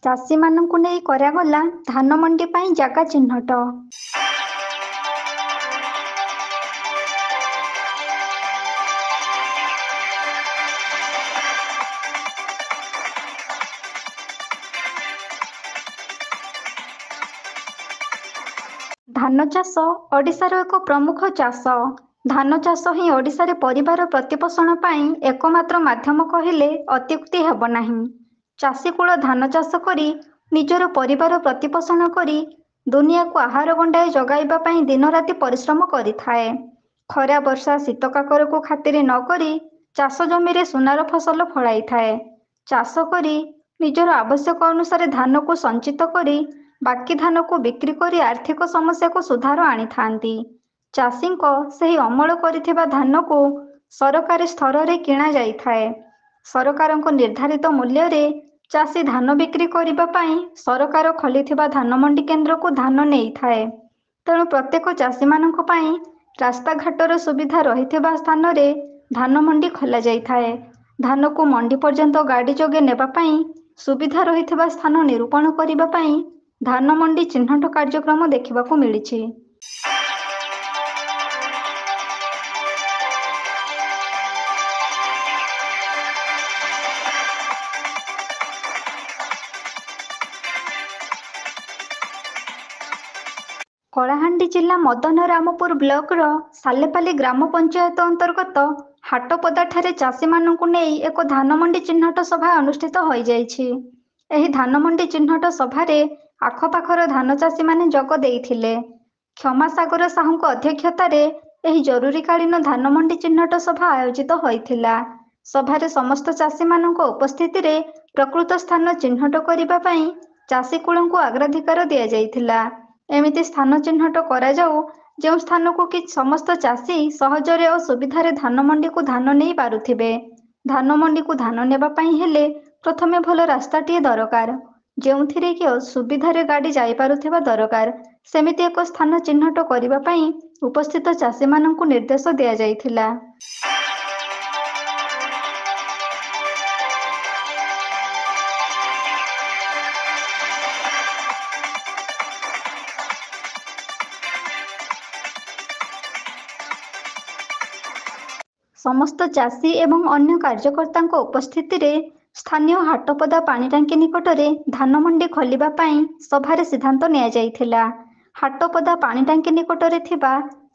ଚାଷୀମାନଙ୍କୁ ନେଇ କରାଗଲା ଧାନ ମଣ୍ଡି ପାଇଁ ଜାଗା ଚିହ୍ନଟ। ଧାନ ଚାଷ ଓଡ଼ିଶାର ଏକ ପ୍ରମୁଖ ଚାଷ। ଧାନ ଚାଷ ହିଁ ଓଡ଼ିଶାରେ ପରିବାର ପ୍ରତିପୋଷଣ ପାଇଁ ଏକମାତ୍ର ମାଧ୍ୟମ କହିଲେ ଅତ୍ୟୁକ୍ତି ହେବ ନାହିଁ। ଚାଷୀକୂଳ ଧାନ ଚାଷ କରି ନିଜର ପରିବାର ପ୍ରତିପୋଷଣ କରି ଦୁନିଆକୁ ଆହାର ଗଣ୍ଡାଏ ଯୋଗାଇବା ପାଇଁ ଦିନରାତି ପରିଶ୍ରମ କରିଥାଏ। ଖରା ବର୍ଷା ଶୀତ କାକରକୁ ଖାତିର ନ କରି ଚାଷ ଜମିରେ ସୁନାର ଫସଲ ଫଳାଇଥାଏ। ଚାଷ କରି ନିଜର ଆବଶ୍ୟକ ଅନୁସାରେ ଧାନକୁ ସଞ୍ଚିତ କରି ବାକି ଧାନକୁ ବିକ୍ରି କରି ଆର୍ଥିକ ସମସ୍ୟାକୁ ସୁଧାର ଆଣିଥାନ୍ତି। ଚାଷୀଙ୍କ ସେହି ଅମଳ କରିଥିବା ଧାନକୁ ସରକାରୀ ସ୍ତରରେ କିଣା ଯାଇଥାଏ। ସରକାରଙ୍କ ନିର୍ଦ୍ଧାରିତ ମୂଲ୍ୟରେ ଚାଷୀ ଧାନ ବିକ୍ରି କରିବା ପାଇଁ ସରକାର ଖୋଲିଥିବା ଧାନ ମଣ୍ଡି କେନ୍ଦ୍ରକୁ ଧାନ ନେଇଥାଏ। ତେଣୁ ପ୍ରତ୍ୟେକ ଚାଷୀମାନଙ୍କ ପାଇଁ ରାସ୍ତାଘାଟର ସୁବିଧା ରହିଥିବା ସ୍ଥାନରେ ଧାନ ମଣ୍ଡି ଖୋଲାଯାଇଥାଏ। ଧାନକୁ ମଣ୍ଡି ପର୍ଯ୍ୟନ୍ତ ଗାଡ଼ି ଯୋଗେ ନେବା ପାଇଁ ସୁବିଧା ରହିଥିବା ସ୍ଥାନ ନିରୂପଣ କରିବା ପାଇଁ ଧାନ ମଣ୍ଡି ଚିହ୍ନଟ କାର୍ଯ୍ୟକ୍ରମ ଦେଖିବାକୁ ମିଳିଛି। କଳାହାଣ୍ଡି ଜିଲ୍ଲା ମଦନରାମପୁର ବ୍ଲକର ସାଲେପାଲି ଗ୍ରାମ ପଞ୍ଚାୟତ ଅନ୍ତର୍ଗତ ହାଟପଦାଠାରେ ଚାଷୀମାନଙ୍କୁ ନେଇ ଏକ ଧାନ ମଣ୍ଡି ଚିହ୍ନଟ ସଭା ଅନୁଷ୍ଠିତ ହୋଇଯାଇଛି। ଏହି ଧାନ ମଣ୍ଡି ଚିହ୍ନଟ ସଭାରେ ଆଖପାଖର ଧାନ ଚାଷୀମାନେ ଯୋଗ ଦେଇଥିଲେ। କ୍ଷମାସାଗର ସାହୁଙ୍କ ଅଧ୍ୟକ୍ଷତାରେ ଏହି ଜରୁରୀକାଳୀନ ଧାନ ମଣ୍ଡି ଚିହ୍ନଟ ସଭା ଆୟୋଜିତ ହୋଇଥିଲା। ସଭାରେ ସମସ୍ତ ଚାଷୀମାନଙ୍କ ଉପସ୍ଥିତିରେ ପ୍ରକୃତ ସ୍ଥାନ ଚିହ୍ନଟ କରିବା ପାଇଁ ଚାଷୀକୂଳଙ୍କୁ ଅଗ୍ରାଧିକାର ଦିଆଯାଇଥିଲା। ଏମିତି ସ୍ଥାନ ଚିହ୍ନଟ କରାଯାଉ ଯେଉଁ ସ୍ଥାନକୁ କି ସମସ୍ତ ଚାଷୀ ସହଜରେ ଓ ସୁବିଧାରେ ଧାନ ମଣ୍ଡିକୁ ଧାନ ନେଇ ପାରୁଥିବେ। ଧାନ ମଣ୍ଡିକୁ ଧାନ ନେବା ପାଇଁ ହେଲେ ପ୍ରଥମେ ଭଲ ରାସ୍ତାଟିଏ ଦରକାର, ଯେଉଁଥିରେ କି ସୁବିଧାରେ ଗାଡ଼ି ଯାଇପାରୁଥିବା ଦରକାର। ସେମିତି ଏକ ସ୍ଥାନ ଚିହ୍ନଟ କରିବା ପାଇଁ ଉପସ୍ଥିତ ଚାଷୀମାନଙ୍କୁ ନିର୍ଦ୍ଦେଶ ଦିଆଯାଇଥିଲା। ସମସ୍ତ ଚାଷୀ ଏବଂ ଅନ୍ୟ କାର୍ଯ୍ୟକର୍ତ୍ତାଙ୍କ ଉପସ୍ଥିତିରେ ସ୍ଥାନୀୟ ହାଟପଦା ପାଣିଟାଙ୍କି ନିକଟରେ ଧାନ ମଣ୍ଡି ଖୋଲିବା ପାଇଁ ସଭାରେ ସିଦ୍ଧାନ୍ତ ନିଆଯାଇଥିଲା। ହାଟପଦା ପାଣିଟାଙ୍କି ନିକଟରେ ଥିବା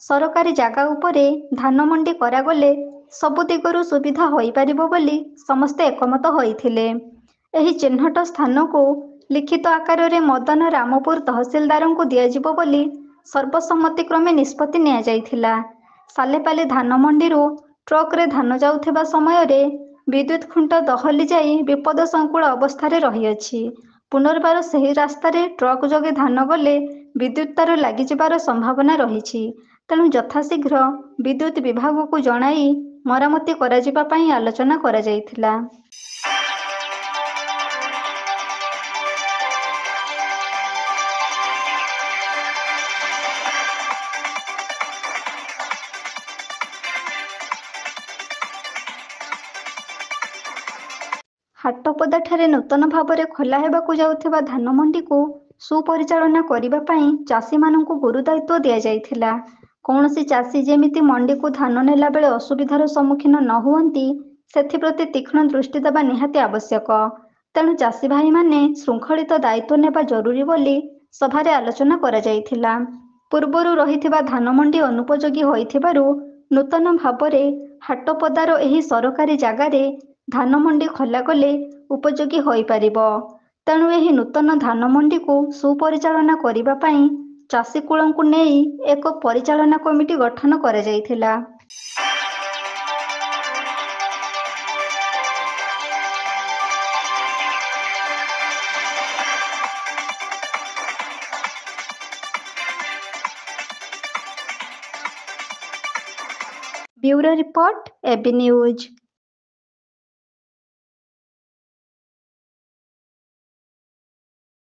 ସରକାରୀ ଜାଗା ଉପରେ ଧାନ ମଣ୍ଡି କରାଗଲେ ସବୁ ଦିଗରୁ ସୁବିଧା ହୋଇପାରିବ ବୋଲି ସମସ୍ତେ ଏକମତ ହୋଇଥିଲେ। ଏହି ଚିହ୍ନଟ ସ୍ଥାନକୁ ଲିଖିତ ଆକାରରେ ମଦନରାମପୁର ତହସିଲଦାରଙ୍କୁ ଦିଆଯିବ ବୋଲି ସର୍ବସମ୍ମତିକ୍ରମେ ନିଷ୍ପତ୍ତି ନିଆଯାଇଥିଲା। ସାଲେପାଲି ଧାନ ମଣ୍ଡିରୁ ଟ୍ରକରେ ଧାନ ଯାଉଥିବା ସମୟରେ ବିଦ୍ୟୁତ୍ ଖୁଣ୍ଟ ଦହଲି ଯାଇ ବିପଦ ସଂକୁଳ ଅବସ୍ଥାରେ ରହିଅଛି। ପୁନର୍ବାର ସେହି ରାସ୍ତାରେ ଟ୍ରକ୍ ଯୋଗେ ଧାନ ଗଲେ ବିଦ୍ୟୁତ୍ ତାର ଲାଗିଯିବାର ସମ୍ଭାବନା ରହିଛି। ତେଣୁ ଯଥାଶୀଘ୍ର ବିଦ୍ୟୁତ୍ ବିଭାଗକୁ ଜଣାଇ ମରାମତି କରାଯିବା ପାଇଁ ଆଲୋଚନା କରାଯାଇଥିଲା। ହାଟପଦାଠାରେ ନୂତନ ଭାବରେ ଖୋଲା ହେବାକୁ ଯାଉଥିବା ଧାନ ମଣ୍ଡିକୁ ସୁପରିଚାଳନା କରିବା ପାଇଁ ଚାଷୀମାନଙ୍କୁ ଗୁରୁଦାୟିତ୍ୱ ଦିଆଯାଇଥିଲା। କୌଣସି ଚାଷୀ ଯେମିତି ମଣ୍ଡିକୁ ଧାନ ନେଲା ବେଳେ ଅସୁବିଧାର ସମ୍ମୁଖୀନ ନ ହୁଅନ୍ତି, ସେଥିପ୍ରତି ତୀକ୍ଷ୍ଣ ଦୃଷ୍ଟି ଦେବା ନିହାତି ଆବଶ୍ୟକ। ତେଣୁ ଚାଷୀ ଭାଇମାନେ ଶୃଙ୍ଖଳିତ ଦାୟିତ୍ୱ ନେବା ଜରୁରୀ ବୋଲି ସଭାରେ ଆଲୋଚନା କରାଯାଇଥିଲା। ପୂର୍ବରୁ ରହିଥିବା ଧାନ ମଣ୍ଡି ଅନୁପଯୋଗୀ ହୋଇଥିବାରୁ ନୂତନ ଭାବରେ ହାଟପଦାର ଏହି ସରକାରୀ ଜାଗାରେ ଧାନ ମଣ୍ଡି ଖୋଲାଗଲେ ଉପଯୋଗୀ ହୋଇପାରିବ। ତେଣୁ ଏହି ନୂତନ ଧାନ ମଣ୍ଡିକୁ ସୁପରିଚାଳନା କରିବା ପାଇଁ ଚାଷୀକୂଳଙ୍କୁ ନେଇ ଏକ ପରିଚାଳନା କମିଟି ଗଠନ କରାଯାଇଥିଲା। Bureau report, A B news.